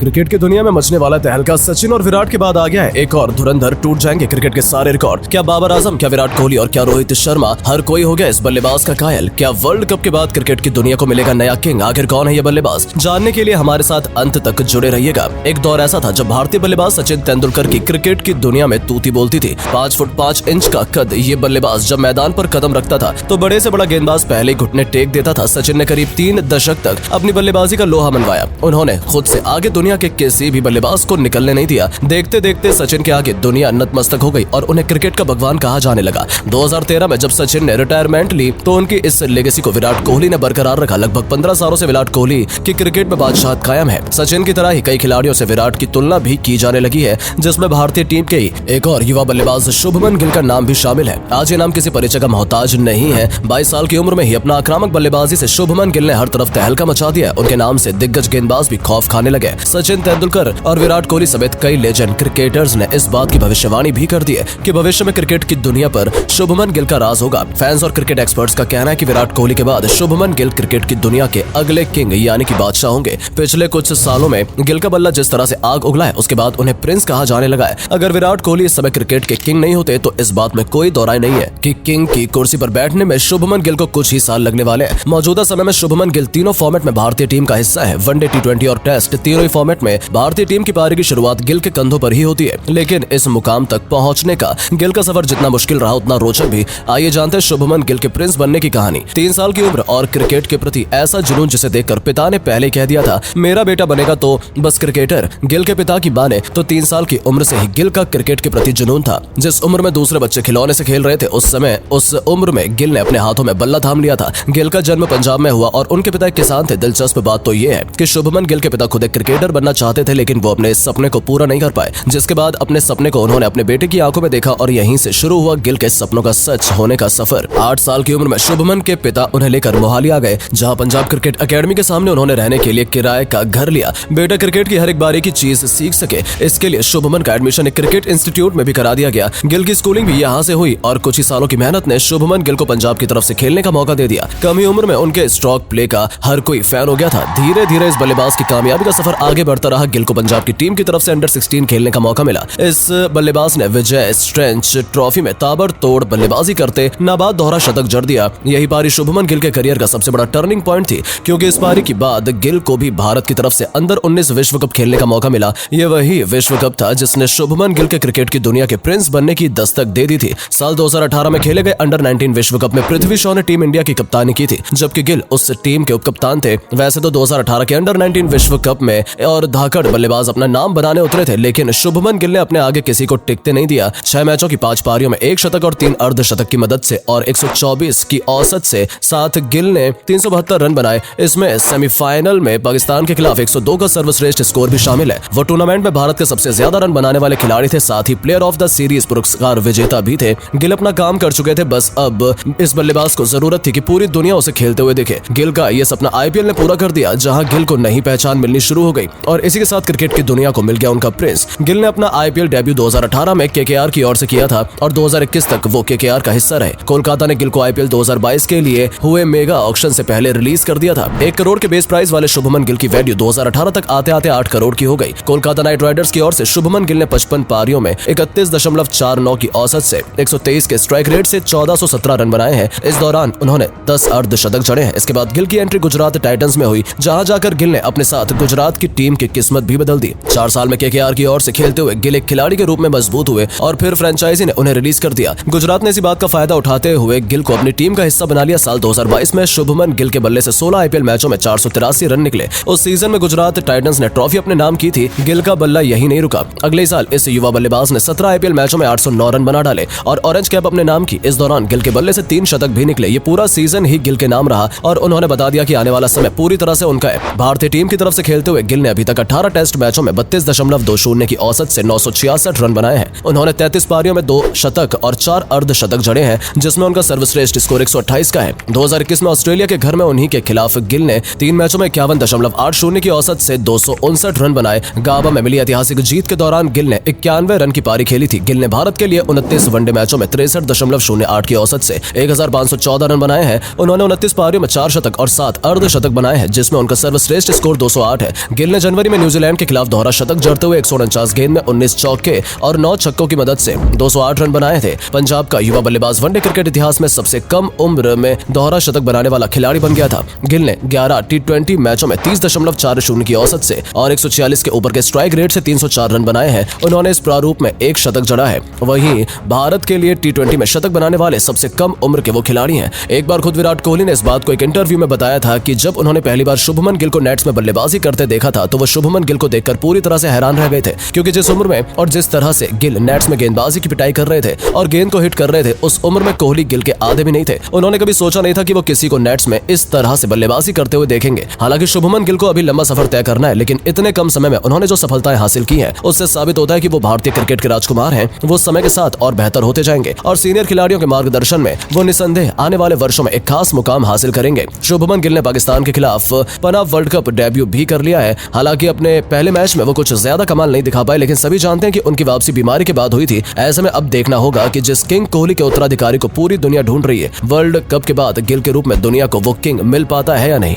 Cricket की दुनिया में मचने वाला तहलका सचिन और विराट के बाद आ गया है एक और धुरंधर। टूट जाएंगे क्रिकेट के सारे रिकॉर्ड। क्या बाबर आजम, क्या विराट कोहली और क्या रोहित शर्मा, हर कोई हो गया इस बल्लेबाज का कायल। क्या वर्ल्ड कप के बाद क्रिकेट की दुनिया को मिलेगा नया किंग? आखिर कौन है ये बल्लेबाज? जानने के लिए हमारे साथ अंत तक जुड़े रहिएगा। एक दौर ऐसा था जब भारतीय बल्लेबाज सचिन तेंदुलकर की क्रिकेट की दुनिया में तूती बोलती थी। 5 फुट 5 इंच का कद ये बल्लेबाज जब मैदान पर कदम रखता था तो बड़े से बड़ा गेंदबाज पहले ही घुटने टेक देता था। सचिन ने करीब 3 दशक तक अपनी बल्लेबाजी का लोहा मनवाया। उन्होंने खुद से आगे दुनिया के किसी भी बल्लेबाज को निकलने नहीं दिया। देखते देखते सचिन के आगे दुनिया नतमस्तक हो गई और उन्हें क्रिकेट का भगवान कहा जाने लगा। 2013 में जब सचिन ने रिटायरमेंट ली तो उनकी इस लेगेसी को विराट कोहली ने बरकरार रखा। लगभग 15 सालों से विराट कोहली की क्रिकेट में बादशाहत कायम है। सचिन की तरह ही कई खिलाड़ियों से विराट की तुलना भी की जाने लगी है, जिसमें भारतीय टीम के ही एक और युवा बल्लेबाज शुभमन गिल का नाम भी शामिल है। आज ये नाम किसी परिचय का मोहताज नहीं है। 22 साल की उम्र में ही अपना आक्रामक बल्लेबाजी से शुभमन गिल ने हर तरफ तहलका मचा दिया। उनके नाम से दिग्गज गेंदबाज भी खौफ खाने लगे। सचिन तेंदुलकर और विराट कोहली समेत कई लेजेंड क्रिकेटर्स ने इस बात की भविष्यवाणी भी कर दी है कि भविष्य में क्रिकेट की दुनिया पर शुभमन गिल का राज होगा। फैंस और क्रिकेट एक्सपर्ट्स का कहना है कि विराट कोहली के बाद शुभमन गिल क्रिकेट की दुनिया के अगले किंग यानी कि बादशाह होंगे। पिछले कुछ सालों में गिल का बल्ला जिस तरह से आग उगला है उसके बाद उन्हें प्रिंस कहा जाने लगा है। अगर विराट कोहली इस समय क्रिकेट के किंग नहीं होते तो इस बात में कोई दौराई नहीं है कि किंग की कुर्सी पर बैठने में शुभमन गिल को कुछ ही साल लगने वाले हैं। मौजूदा समय में शुभमन गिल तीनों फॉर्मेट में भारतीय टीम का हिस्सा है। वनडे, टी20 और टेस्ट तीनों ही फॉर्मेट में भारतीय टीम की पारी की शुरुआत गिल के कंधों पर ही होती है। लेकिन इस मुकाम तक पहुंचने का गिल का सफर जितना मुश्किल रहा उतना रोचक भी। आइए जानते हैं शुभमन गिल के प्रिंस बनने की कहानी। 3 साल की उम्र और क्रिकेट के प्रति ऐसा जुनून जिसे देखकर पिता ने पहले कह दिया था मेरा बेटा बनेगा तो बस क्रिकेटर। गिल के पिता की माने तो 3 साल की उम्र से ही गिल का क्रिकेट के प्रति जुनून था। जिस उम्र में दूसरे बच्चे खिलौने से खेल रहे थे उस उम्र में गिल ने अपने हाथों में बल्ला थाम लिया था। गिल का जन्म पंजाब में हुआ और उनके पिता एक किसान थे। दिलचस्प बात तो ये है कि शुभमन गिल के पिता खुद एक क्रिकेटर बनना चाहते थे, लेकिन वो अपने इस सपने को पूरा नहीं कर पाए। जिसके बाद अपने सपने को उन्होंने अपने बेटे की आंखों में देखा और यहीं से शुरू हुआ गिल के सपनों का सच होने का सफर। 8 साल की उम्र में शुभमन के पिता उन्हें लेकर मोहाली आ गए, जहां पंजाब क्रिकेट एकेडमी के सामने उन्होंने रहने के लिए किराए का घर लिया। बेटा क्रिकेट की हर एक बारी की चीज सीख सके, इसके लिए शुभमन का एडमिशन एक क्रिकेट इंस्टीट्यूट में भी करा दिया गया। गिल की स्कूलिंग भी यहाँ से हुई और कुछ ही सालों की मेहनत ने शुभमन गिल को पंजाब की तरफ से खेलने का मौका दे दिया। कम ही उम्र में उनके स्ट्रोक प्ले का हर कोई फैन हो गया था। धीरे धीरे इस बल्लेबाज की कामयाबी का सफर आगे बढ़ता रहा। गिल को पंजाब की टीम की तरफ से अंडर 16 खेलने का मौका मिला। इस बल्लेबाज ने विजय स्ट्रेंच ट्रॉफी में ताबड़तोड़ बल्लेबाजी करते नाबाद दोहरा शतक जड़ दिया। यही पारी शुभमन गिल के करियर का सबसे बड़ा टर्निंग पॉइंट थी, क्योंकि इस पारी के बाद गिल को भी भारत की तरफ से अंडर 19 विश्व कप खेलने का मौका मिला। यह वही विश्व कप था जिसने शुभमन गिल के क्रिकेट की दुनिया के प्रिंस बनने की दस्तक दे दी थी। साल 2018 में खेले गए अंडर 19 विश्व कप में पृथ्वी शॉ ने टीम इंडिया की कप्तानी की थी, जबकि गिल उस टीम के उपकप्तान थे। वैसे तो 2018 के अंडर 19 विश्व कप में और धाकड़ बल्लेबाज अपना नाम बनाने उतरे थे, लेकिन शुभमन गिल ने अपने आगे किसी को टिकते नहीं दिया। 6 मैचों की 5 पारियों में 1 शतक और 3 अर्धशतक की मदद से और 124 की औसत से साथ गिल ने 372 रन बनाए। इसमें सेमीफाइनल में पाकिस्तान के खिलाफ 102 का सर्वश्रेष्ठ स्कोर भी शामिल है। वो टूर्नामेंट में भारत के सबसे ज्यादा रन बनाने वाले खिलाड़ी थे, साथ ही प्लेयर ऑफ द सीरीज पुरस्कार विजेता भी थे। गिल अपना काम कर चुके थे, बस अब इस बल्लेबाज को जरूरत थी कि पूरी दुनिया उसे खेलते हुए दिखे। गिल का ये सपना आईपीएल ने पूरा कर दिया, जहां गिल को नई पहचान मिलनी शुरू हो गई और इसी के साथ क्रिकेट की दुनिया को मिल गया उनका प्रिंस। गिल ने अपना आईपीएल डेब्यू 2018 में केकेआर की ओर से किया था और 2021 तक वो केकेआर का हिस्सा रहे। कोलकाता ने गिल को आईपीएल 2022 के लिए हुए मेगा ऑक्शन से पहले रिलीज कर दिया था। 1 करोड़ के बेस प्राइस वाले शुभमन गिल की वैल्यू 2018 तक आते आते 8 करोड़ की हो गई। कोलकाता नाइट राइडर्स की ओर से शुभमन गिल ने 55 पारियों में 31.49 की औसत से 123 के स्ट्राइक रेट से 1417 रन बनाए हैं। इस दौरान उन्होंने 10 अर्धशतक जड़े हैं। इसके बाद गिल की एंट्री गुजरात टाइटंस में हुई, जहां जाकर गिल ने अपने साथ गुजरात की टीम की किस्मत भी बदल दी। 4 साल में केकेआर की ओर से खेलते हुए गिल एक खिलाड़ी के रूप में मजबूत हुए और फिर फ्रेंचाइजी ने उन्हें रिलीज कर दिया। गुजरात ने इसी बात का फायदा उठाते हुए गिल को अपनी टीम का हिस्सा बना लिया। साल 2022 में शुभमन गिल के बल्ले से 16 आईपीएल मैचों में 483 रन निकले। उस सीजन में गुजरात टाइटंस ने ट्रॉफी अपने नाम की थी। गिल का बल्ला यही नहीं रुका। अगले साल इस युवा बल्लेबाज ने 17 आईपीएल मैचों में 809 रन बना डाले और ऑरेंज कैप अपने नाम की। इस दौरान गिल के बल्ले से 3 शतक भी निकले। ये पूरा सीजन ही गिल के नाम रहा और उन्होंने बता दिया कि आने वाला समय पूरी तरह से उनका है। भारतीय टीम की तरफ से खेलते हुए गिल ने अभी तक 18 टेस्ट मैचों में 32.20 की औसत से 966 रन बनाए हैं। उन्होंने 33 पारियों में 2 शतक और 4 अर्धशतक जड़े हैं, जिसमें उनका सर्वश्रेष्ठ स्कोर 128 का है। 2021 में ऑस्ट्रेलिया के घर में उन्हीं के खिलाफ गिल ने 3 मैचों में 51.80 की औसत से 259 रन बनाए। गाबा में मिली ऐतिहासिक जीत के दौरान गिल ने 91 रन की पारी खेली थी। गिल ने भारत के लिए 29 वनडे मैचों में 63.08 की औसत से 1514 रन बनाए हैं। उन्होंने 29 पारियों में 4 शतक और 7 अर्धशतक बनाए हैं, जिसमें उनका सर्वश्रेष्ठ स्कोर 208 है। गिल ने जनवरी में न्यूजीलैंड के खिलाफ दोहरा शतक जड़ते हुए 149 गेंद में 19 चौके और 9 छक्कों की मदद से 208 रन बनाए थे। पंजाब का युवा बल्लेबाज वनडे क्रिकेट इतिहास में सबसे कम उम्र में दोहरा शतक बनाने वाला खिलाड़ी बन गया था। गिल ने 11 टी20 मैचों में 30.40 की औसत से और 146 के ऊपर के स्ट्राइक रेट से 304 रन बनाए हैं। उन्होंने इस प्रारूप में एक शतक जड़ा है। वहीं भारत के लिए टी20 में शतक बनाने वाले सबसे कम उम्र के वो खिलाड़ी हैं। एक बार खुद विराट कोहली ने इस बात को एक इंटरव्यू में बताया था कि जब उन्होंने पहली बार शुभमन गिल को नेट्स में बल्लेबाजी करते देखा था तो वो शुभमन गिल को देखकर पूरी तरह से हैरान रह गए थे, क्योंकि जिस उम्र में और जिस तरह से गिल नेट्स में गेंदबाजी की पिटाई कर रहे थे और गेंद को हिट कर रहे थे, उस उम्र में कोहली गिल के आधे भी नहीं थे। उन्होंने कभी सोचा नहीं था कि वो किसी को नेट्स में इस तरह से बल्लेबाजी करते हुए देखेंगे। हालांकि शुभमन गिल को अभी लंबा सफर तय करना है, लेकिन इतने कम समय में उन्होंने जो सफलताएं हासिल की हैं, उससे साबित होता है कि वो भारतीय क्रिकेट के राजकुमार हैं। वो समय के साथ और बेहतर होते जाएंगे और सीनियर खिलाड़ियों के मार्गदर्शन में वो निसंदेह आने वाले वर्षों में एक खास मुकाम हासिल करेंगे। शुभमन गिल ने पाकिस्तान के खिलाफ पनाम वर्ल्ड कप डेब्यू भी कर लिया है। हालांकि अपने पहले मैच में वो कुछ ज्यादा कमाल नहीं दिखा पाए, लेकिन सभी जानते हैं कि उनकी वापसी बीमारी के बाद हुई थी। ऐसे में अब देखना होगा कि जिस किंग कोहली के उत्तराधिकारी को पूरी दुनिया ढूंढ रही है, वर्ल्ड कप के बाद गिल के रूप में दुनिया को वो किंग मिल पाता है या नहीं।